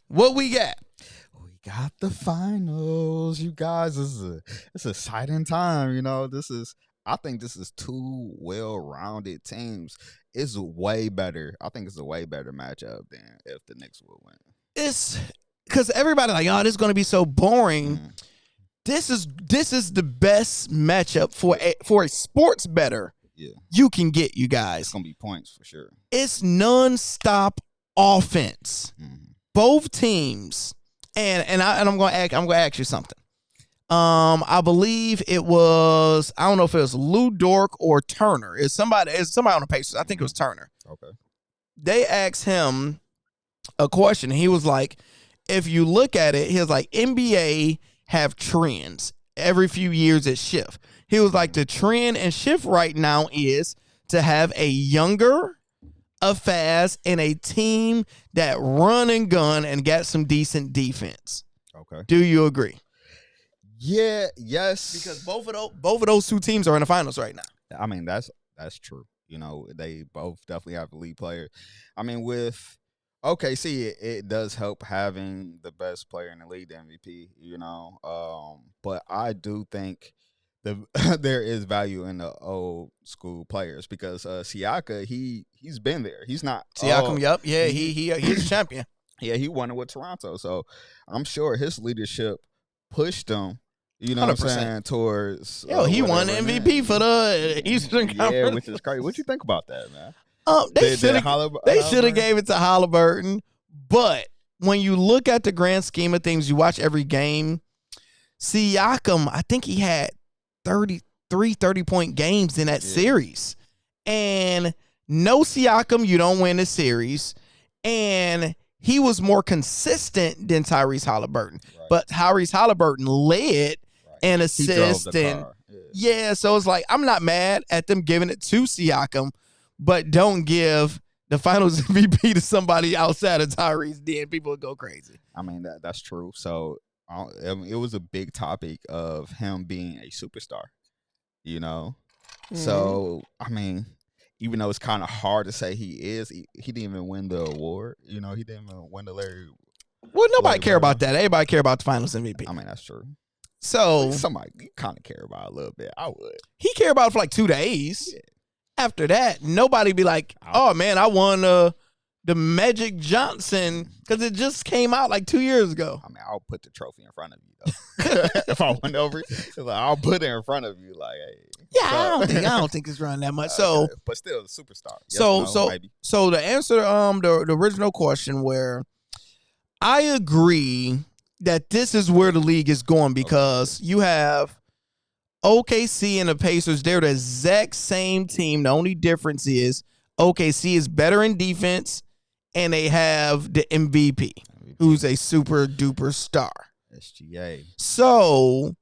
What we got? We got the finals, you guys. It's a exciting time. I think this is two well-rounded teams. It's way better. I think it's a way better matchup than if the Knicks would win. It's because everybody like, oh, this is going to be so boring. This is the best matchup for a sports bettor. Yeah, you can get, you guys. It's gonna be points for sure. It's non-stop offense. Both teams, and I'm gonna ask you something. I believe it was, I don't know if it was Lou Dort or Turner. It's somebody on the Pacers. I think it was Turner. Okay. They asked him a question. And he was like, if you look at it, he was like, NBA have trends. Every few years it shifts. He was like, the trend and shift right now is to have a younger, a fast, and a team that run and gun and got some decent defense. Okay. Do you agree? Yeah, yes. Because both of those two teams are in the finals right now. I mean, that's true. They both definitely have elite players. I mean, with OKC, it does help having the best player in the league, the MVP, but I do think there is value in the old school players because Siaka, he's been there. He's not Siakam. Yep. Yeah, he's a champion. Yeah, he won it with Toronto, so I'm sure his leadership pushed him. You know 100%. What I'm saying? Towards he won MVP for the Eastern Conference. Yeah, which is crazy. What you think about that, man? They should have gave it to Halliburton, but when you look at the grand scheme of things, you watch every game. Siakam, I think he had 30-point games in that series. And no Siakam, you don't win the series. And he was more consistent than Tyrese Halliburton. Right. But Tyrese Halliburton led and assist. And so it's like, I'm not mad at them giving it to Siakam, but don't give the finals MVP to somebody outside of Tyrese. Then people would go crazy. I mean, that's true. So it was a big topic of him being a superstar, So, I mean, even though it's kind of hard to say he is, he didn't even win the award. He didn't even win the Larry. Well, nobody care about that. Everybody care about the finals MVP. I mean, that's true. So somebody you kind of care about a little bit. I would. He cared about it for like 2 days. Yeah. After that, nobody be like, oh, man, I won the Magic Johnson because it just came out like 2 years ago. I mean, I'll put the trophy in front of you, though. If I went over, I'll put it in front of you. Like, hey. Yeah, I don't think it's running that much. So, but still, a superstar. Yes, so to answer the original question, where I agree that this is where the league is going because you have OKC and the Pacers. They're the exact same team. The only difference is OKC is better in defense, and they have the MVP. Who's a super duper star. SGA. So,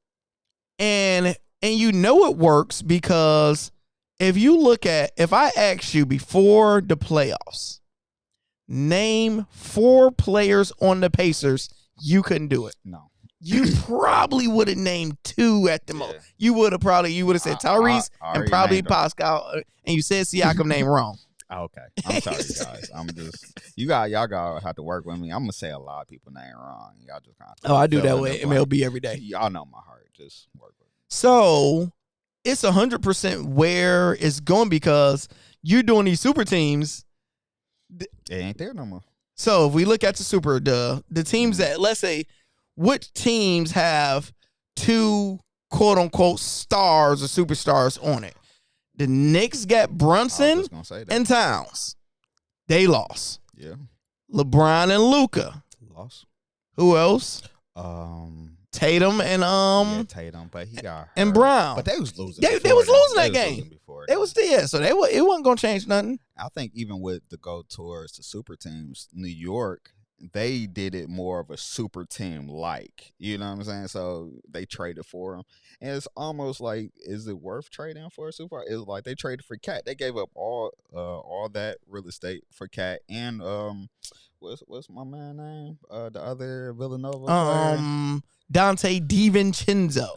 and it works because if I ask you before the playoffs, name 4 players on the Pacers, you couldn't do it. No. You probably would have named 2 at the most. You would have said Tyrese and probably Pascal, and you said Siakam name wrong. Okay. I'm sorry, guys. Y'all gotta have to work with me. I'm gonna say a lot of people name wrong. Y'all just kind of I do that with MLB every day. Y'all know my heart. Just work with me. So it's 100% where it's going because you're doing these super teams. It ain't there no more. So if we look at the teams that, let's say, which teams have 2 quote unquote stars or superstars on it? The Knicks got Brunson and Towns. They lost. Yeah. LeBron and Luka lost. Who else? Tatum and Tatum, but he got hurt. And Brown. But they was losing. They was losing that game. They was there, so it wasn't gonna change nothing. I think even with the go towards the super teams, New York, they did it more of a super team like. You know what I'm saying? So they traded for him, and it's almost like, is it worth trading for a super? It's like they traded for Cat. They gave up all that real estate for Cat and what's my man name? The other Villanova player? Dante DiVincenzo.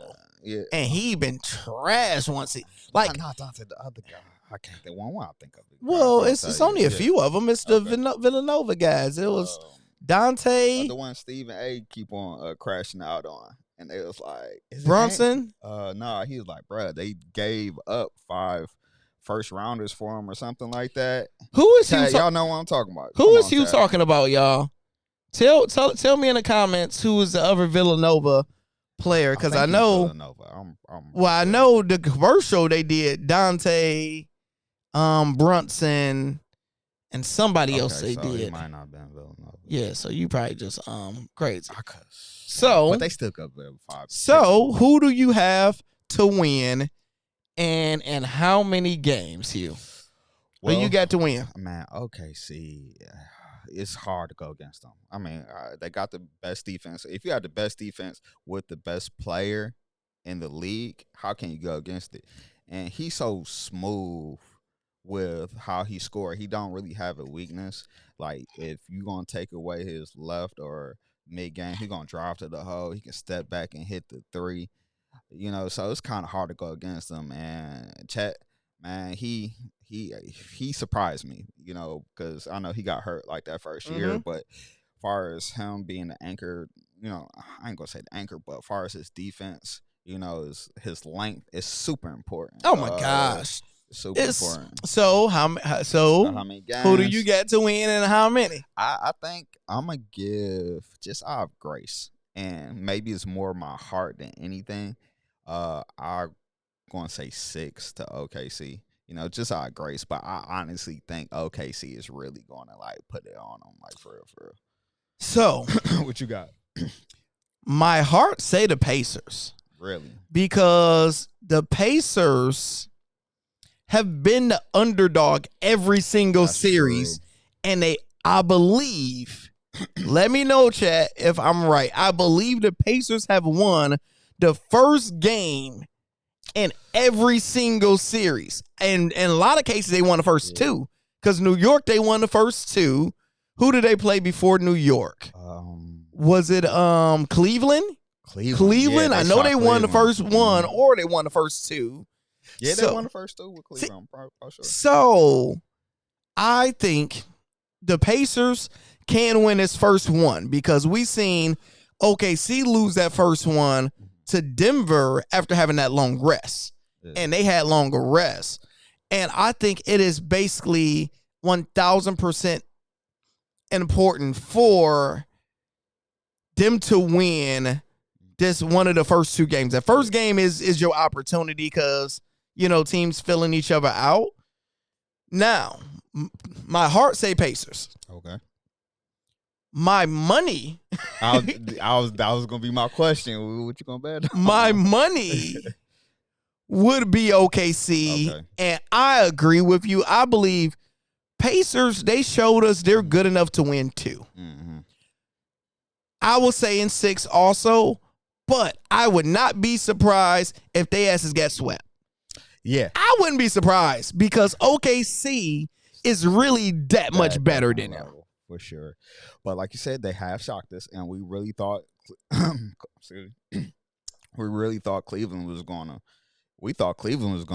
Yeah, and he been trash once. Not Dante, the other guy. I can't think one. I think of it. Well, it's only a few of them. It's the Villanova guys. It was Dante the one Stephen A. keep on crashing out on. And they was like, is Brunson? Nah, he was like, bruh, they gave up 5 first rounders for him or something like that. Who is Hugh? Y'all know what I'm talking about. Who is Hugh talking about, y'all? Tell me in the comments who is the other Villanova player, because I know. I know the commercial they did Dante, Brunson, and somebody else they did. It might not have been Villanova. Yeah, so you probably just crazy. But they still got 5. So who do you have to win, and how many games, Hugh? Well, you got to win. Man, OKC, it's hard to go against them. I mean, they got the best defense. If you have the best defense with the best player in the league, how can you go against it? And he's so smooth with how he scored. He don't really have a weakness. Like, if you're going to take away his left or mid-game, he's going to drive to the hole. He can step back and hit the 3. You know, so it's kind of hard to go against him. And Chet, man, he surprised me, you know, because I know he got hurt like that first year. But as far as him being the anchor, you know, I ain't going to say the anchor, but as far as his defense, you know, his length is super important. Oh, my gosh. Super important. So how many games? Who do you get to win and how many? I think I'm going to give just out of grace. And maybe it's more my heart than anything. I'm going to say 6 to OKC. You know, just out of grace. But I honestly think OKC is really going to, like, put it on them, like, for real. So. What you got? My heart say the Pacers. Really? Because the Pacers have been the underdog every single series. True. And I believe, let me know, chat, if I'm right. I believe the Pacers have won the first game in every single series. And in a lot of cases, they won the first 2. Because New York, they won the first 2. Who did they play before New York? Was it Cleveland? Cleveland. Yeah, I know they won the first one, or they won the first 2. Yeah, they won the first 2 with Cleveland. I'm sure. So I think the Pacers can win this first one, because we seen OKC lose that first one to Denver after having that long rest. Yeah. And they had longer rest. And I think it is basically 1,000% important for them to win this one of the first 2 games. The first game is your opportunity, because, you know, teams filling each other out. Now, my heart say Pacers. Okay. My money. That was gonna be my question. What you gonna bet on? My money would be OKC, and I agree with you. I believe Pacers, they showed us they're good enough to win 2. I will say in 6 also, but I would not be surprised if they asses get swept. Yeah. I wouldn't be surprised, because OKC is really that much better than them. For sure. But like you said, they have shocked us, and we really thought Cleveland was gonna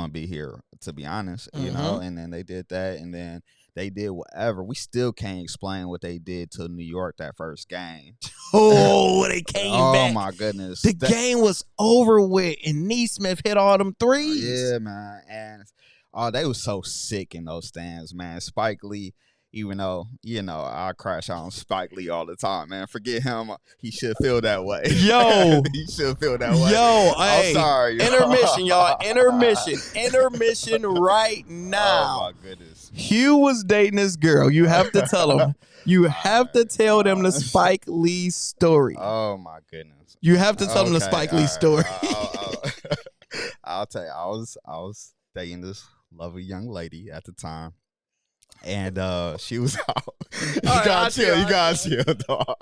be here, to be honest, you know, and then they did that, and then they did whatever. We still can't explain what they did to New York that first game. Oh, they came back. Oh, my goodness. The game was over with, and Neesmith hit all them threes. Yeah, man. And they was so sick in those stands, man. Spike Lee, even though, you know, I crash on Spike Lee all the time, man. Forget him. He should feel that way. Yo. He should feel that way. Yo, I'm sorry. Intermission, y'all. Intermission right now. Oh, my goodness. Hugh was dating this girl. You have to tell him. You have to tell them the Spike Lee story. Oh, my goodness. You have to tell them the Spike Lee story. I'll tell you, I was dating this lovely young lady at the time. And she was out. You gotta chill, dog.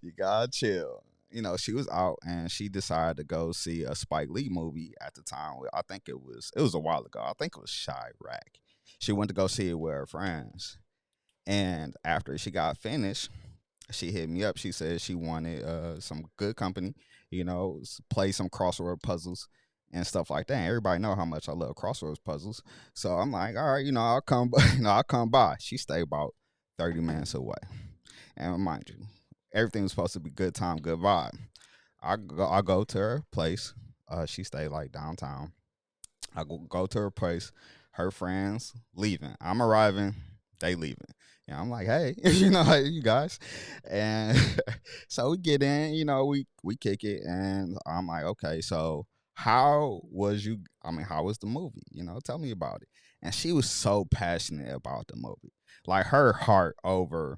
You gotta chill. You know, she was out, and she decided to go see a Spike Lee movie at the time. I think it was a while ago. I think it was Chirac. She went to go see it with her friends. And after she got finished, she hit me up. She said she wanted some good company, you know, play some crossword puzzles and stuff like that. And everybody know how much I love crosswords puzzles. So I'm like, all right, you know, I'll come by. She stayed about 30 minutes away. And mind you, everything was supposed to be good time, good vibe. I go to her place. She stayed like downtown. I go to her place. Her friends leaving. I'm arriving. They leaving. And I'm like, hey, hey, you guys. And so we get in. We kick it, and I'm like, okay, so how was you? I mean, how was the movie? Tell me about it. And she was so passionate about the movie, like her heart overfilled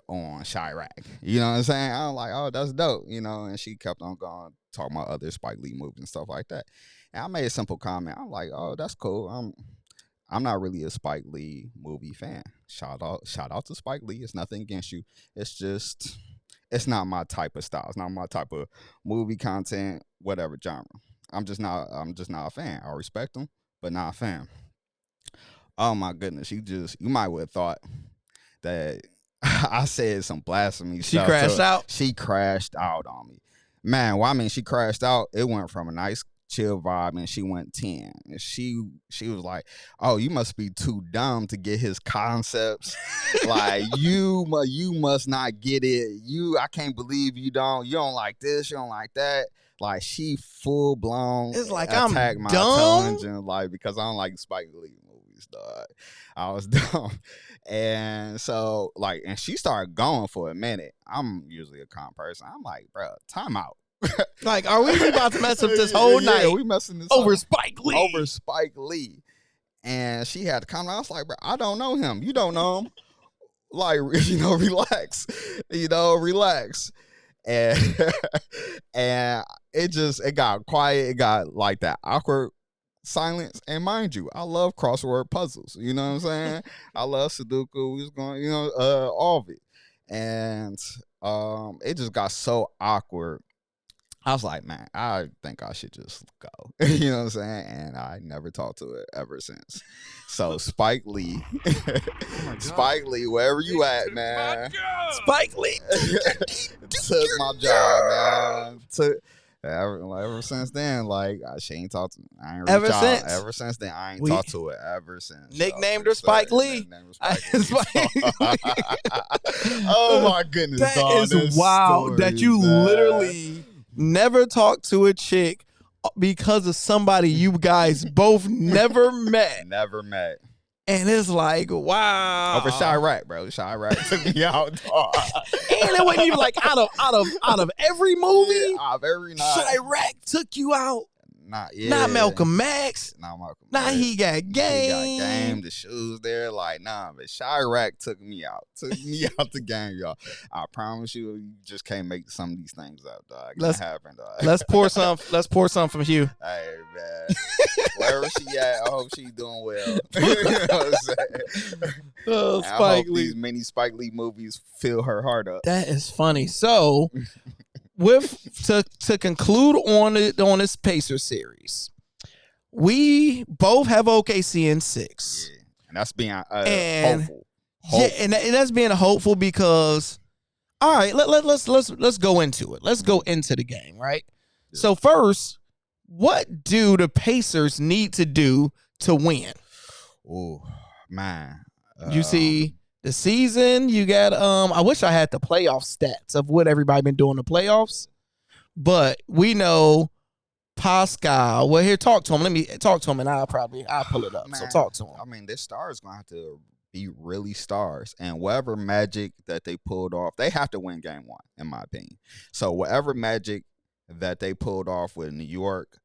on Chirac. You know what I'm saying? I'm like, oh, that's dope. And she kept on going, talking about other Spike Lee movies and stuff like that. And I made a simple comment. I'm like, oh, that's cool. I'm not really a Spike Lee movie fan. Shout out to Spike Lee. It's nothing against you. It's just, it's not my type of style. It's not my type of movie content, whatever genre. I'm just not a fan. I respect them, but not a fan. Oh my goodness. You might would have thought that I said some blasphemy. She crashed out? She crashed out on me. Man, well, I mean, she crashed out. It went from a nice chill vibe, and she went 10. And she was like, oh, you must be too dumb to get his concepts. Like, you must not get it. I can't believe you don't like this, you don't like that. Like, she full blown it's like attacked I'm my dumb intelligence, like, because I don't like Spike Lee movies, dog. I was dumb. And so, like, and she started going for a minute. I'm usually a calm person. I'm like, bro, time out. Like, are we about to mess up this whole night? We messing this over up. Spike Lee. Over Spike Lee. And she had to come out. I was like, bro, I don't know him. You don't know him. Like, relax. Relax. And and it got quiet. It got like that awkward silence. And mind you, I love crossword puzzles. You know what I'm saying? I love Sudoku. We was going, all of it. And it just got so awkward. I was like, man, I think I should just go. You know what I'm saying? And I never talked to it ever since. So Spike Lee, Spike Lee, wherever you at, man. Spike Lee took my job, man. Ever since then, like, she ain't talked to me. I ain't ever since. Ever since then, I ain't talked to it ever since. Nicknamed her Spike Lee. Oh my goodness, that dog. is wild story, that you man. literally never talked to a chick because of somebody you guys both never met. Never met. And it's like, wow. Over Chirac, bro. Chirac took me out, dog. And it wasn't even like out of every movie. Yeah, out of every night. Chirac took you out. Not Malcolm X. Not Malcolm X. Nah, he got game. He got game. The shoes there, like, nah. But Chirac took me out. Took me out the game, y'all. I promise you just can't make some of these things up, dog. Let's happen, dog. Let's pour some. Let's pour some from Hugh. Hey, man. Wherever she at, I hope she's doing well. You know what I'm saying? Oh, Spike Spike Lee. Lee. These many Spike Lee movies fill her heart up. That is funny. So, to conclude on this Pacers series, we both have OKC in 6. Yeah. And that's being hopeful. Yeah, and that's being hopeful because, all right, let's go into it. Let's go into the game, right? Yeah. So first, what do the Pacers need to do to win? Oh, man. You see the season, you got I wish I had the playoff stats of what everybody been doing in the playoffs, but we know Pascal. Well, here, talk to him. Let me talk to him, and I'll pull it up. Man, so talk to him. I mean, this star is gonna have to be really stars, and whatever magic that they pulled off, they have to win game 1, in my opinion. So whatever magic that they pulled off with New York,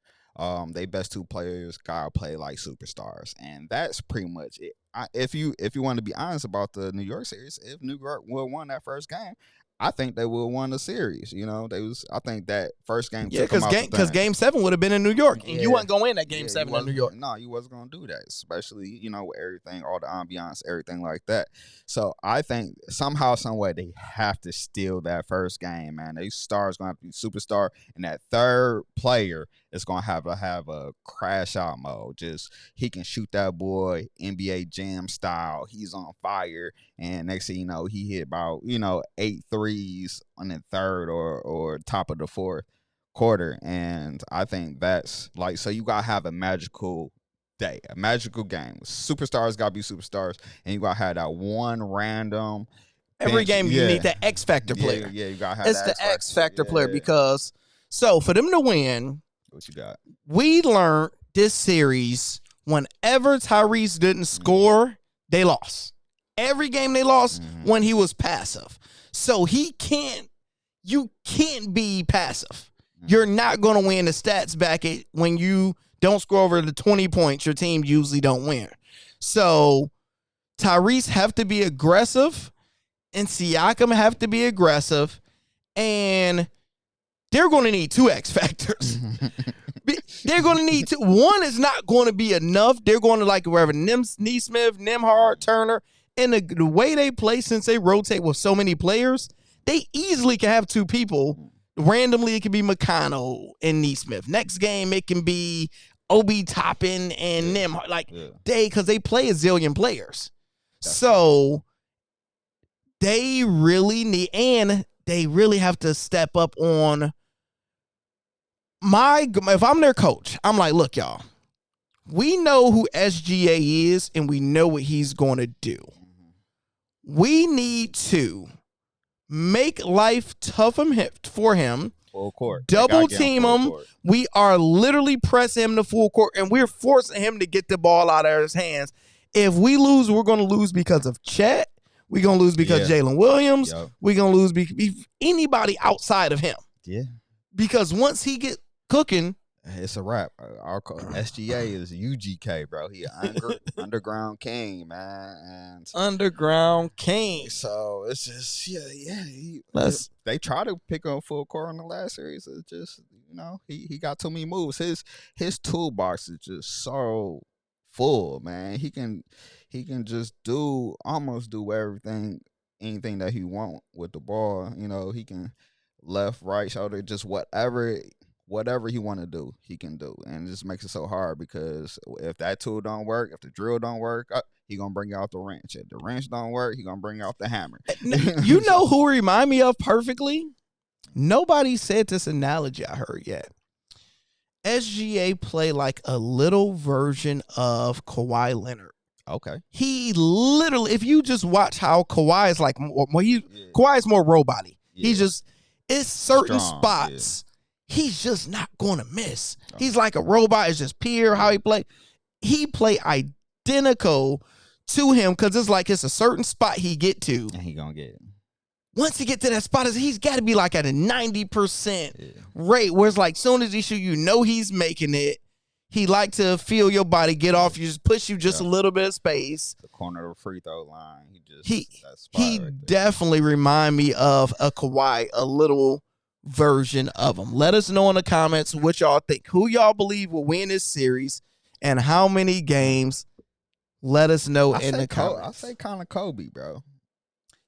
they best 2 players gotta play like superstars, and that's pretty much it. If you want to be honest about the New York series, if New York would have won that first game, I think they would have won the series. I think that first game. Yeah, because game 7 would have been in New York, and you wasn't going to win that game 7 in New York. No, you wasn't going to do that, especially with everything, all the ambiance, everything like that. So I think somehow, some way, they have to steal that first game, man. These stars going to have to be superstar, and that third player is going to have a crash out mode. Just he can shoot that boy NBA Jam style. He's on fire, and next thing you know, he hit about 8 threes on the third or top of the fourth quarter. And I think that's like, so you gotta have a magical day, a magical game. Superstars gotta be superstars, and you gotta have that one random Every game you need that X factor player. Yeah, you gotta have it's that the X factor player because for them to win, what you got? We learned this series whenever Tyrese didn't score, they lost. Every game they lost when he was passive. So you can't be passive. You're not going to win the stats back when you don't score over the 20 points. Your team usually don't win. So Tyrese have to be aggressive and Siakam have to be aggressive. And they're going to need 2 X factors. They're going to need 2. One is not going to be enough. They're going to like wherever Neesmith, Nembhard, Turner. And the way they play, since they rotate with so many players, they easily can have 2 people. Randomly, it can be McConnell and Neesmith. Next game, it can be Obi Toppin and Nembhard. Because they play a zillion players. So they really need, and they really have to step up on if I'm their coach, I'm like, look, y'all, we know who SGA is and we know what he's going to do. We need to make life tough for him. Full court. Double team him. We are literally pressing him to full court, and we're forcing him to get the ball out of his hands. If we lose, we're going to lose because of Chet. We're going to lose because Jalen Williams. We're going to lose because anybody outside of him. Yeah. Because once he get cooking, it's a wrap. Our SGA is UGK, bro. He underground king, man. And underground king. So it's just they try to pick up full court in the last series. It's just he got too many moves. His toolbox is just so full, man. He can just almost do anything that he want with the ball. He can left, right shoulder, just whatever he want to do, he can do. And it just makes it so hard because if that tool don't work, if the drill don't work, he going to bring out the wrench. If the wrench don't work, he going to bring out the hammer. You know who remind me of perfectly? Nobody said this analogy I heard yet. SGA play like a little version of Kawhi Leonard. Okay. He literally, if you just watch how Kawhi is like, Kawhi is more robot-y. Yeah. It's certain spots. Yeah. He's just not going to miss. He's like a robot. It's just pure how he play. He play identical to him because it's a certain spot he get to. And he going to get it. Once he get to that spot, he's got to be like at a 90% rate where it's like soon as he shoot, he's making it. He like to feel your body get off. You just push you just a little bit of space. The corner of the free throw line. He definitely remind me of a Kawhi, a little version of him. Let us know in the comments what y'all think. Who y'all believe will win this series and how many games? Let us know in the comments. I say kind of Kobe, bro.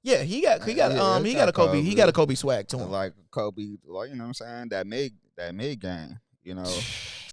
Yeah, he got a Kobe. He got a Kobe swag to him. Like Kobe, like you know what I'm saying? That mid game,